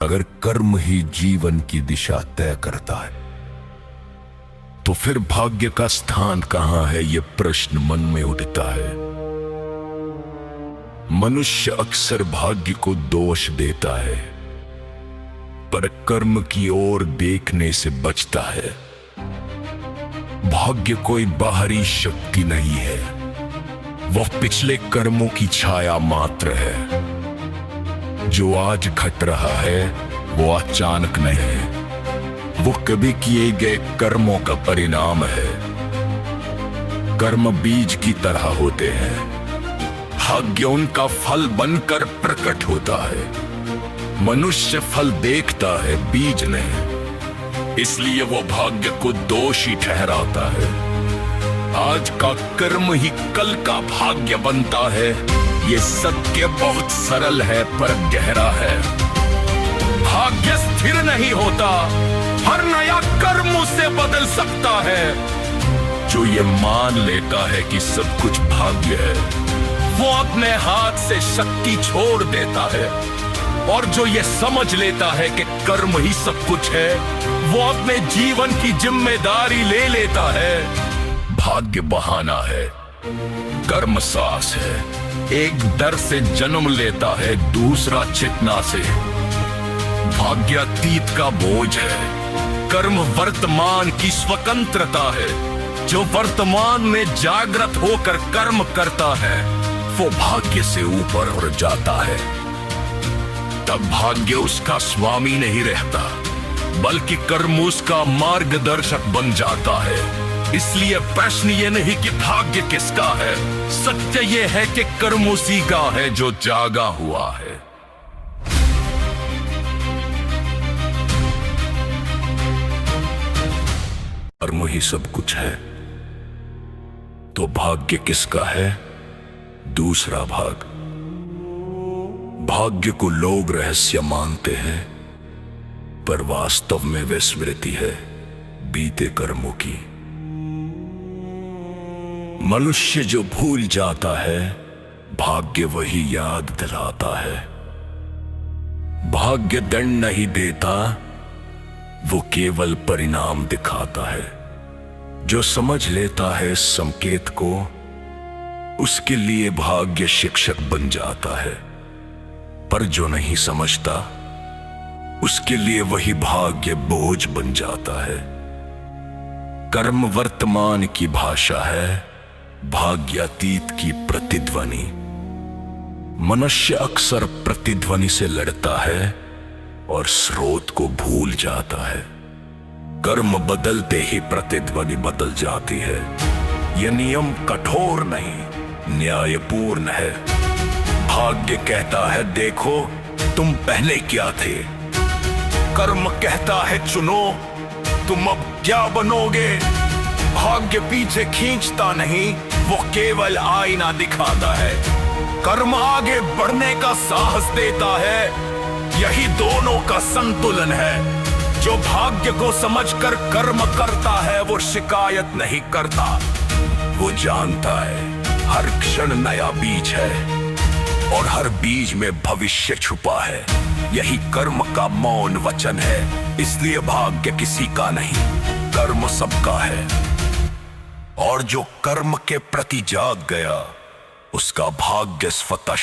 अगर कर्म ही जीवन की दिशा तय करता है तो फिर भाग्य का स्थान कहां है, यह प्रश्न मन में उठता है। मनुष्य अक्सर भाग्य को दोष देता है, पर कर्म की ओर देखने से बचता है। भाग्य कोई बाहरी शक्ति नहीं है, वह पिछले कर्मों की छाया मात्र है। जो आज घट रहा है वो अचानक नहीं है, वो कभी किए गए कर्मों का परिणाम है। कर्म बीज की तरह होते हैं, भाग्य उनका फल बनकर प्रकट होता है। मनुष्य फल देखता है, बीज नहीं, इसलिए वो भाग्य को दोषी ठहराता है। आज का कर्म ही कल का भाग्य बनता है। ये सत्य बहुत सरल है पर गहरा है। भाग्य स्थिर नहीं होता, हर नया कर्म उसे बदल सकता है। जो ये मान लेता है कि सब कुछ भाग्य है, वो अपने हाथ से शक्ति छोड़ देता है। और जो ये समझ लेता है कि कर्म ही सब कुछ है, वो अपने जीवन की जिम्मेदारी ले लेता है। भाग्य बहाना है, कर्म सांस है। एक दर से जन्म लेता है, दूसरा चेतना से। भाग्य अतीत का बोझ है, कर्म वर्तमान की स्वतंत्रता है। जो वर्तमान में जागृत होकर कर्म करता है, वो भाग्य से ऊपर उड़ जाता है। तब भाग्य उसका स्वामी नहीं रहता, बल्कि कर्म उसका मार्गदर्शक बन जाता है। इसलिए प्रश्न ये नहीं कि भाग्य किसका है, सत्य ये है कि कर्म उसी का है जो जागा हुआ है। कर्म ही सब कुछ है तो भाग्य किसका है? दूसरा भाग। भाग्य को लोग रहस्य मानते हैं, पर वास्तव में वे स्मृति है बीते कर्मों की। मनुष्य जो भूल जाता है, भाग्य वही याद दिलाता है। भाग्य दंड नहीं देता, वो केवल परिणाम दिखाता है। जो समझ लेता है संकेत को, उसके लिए भाग्य शिक्षक बन जाता है। पर जो नहीं समझता, उसके लिए वही भाग्य बोझ बन जाता है। कर्म वर्तमान की भाषा है, भाग्य अतीत की प्रतिध्वनि। मनुष्य अक्सर प्रतिध्वनि से लड़ता है और स्रोत को भूल जाता है। कर्म बदलते ही प्रतिध्वनि बदल जाती है। यह नियम कठोर नहीं, न्यायपूर्ण है। भाग्य कहता है देखो तुम पहले क्या थे, कर्म कहता है चुनो तुम अब क्या बनोगे। भाग्य पीछे खींचता नहीं, वो केवल आईना दिखाता है। कर्म आगे बढ़ने का साहस देता है। यही दोनों का संतुलन है। जो भाग्य को समझकर कर्म करता है, वो शिकायत नहीं करता। वो जानता है हर क्षण नया बीज है और हर बीज में भविष्य छुपा है। यही कर्म का मौन वचन है। इसलिए भाग्य किसी का नहीं, कर्म सबका है। और जो कर्म के प्रति जाग गया, उसका भाग्य स्वतः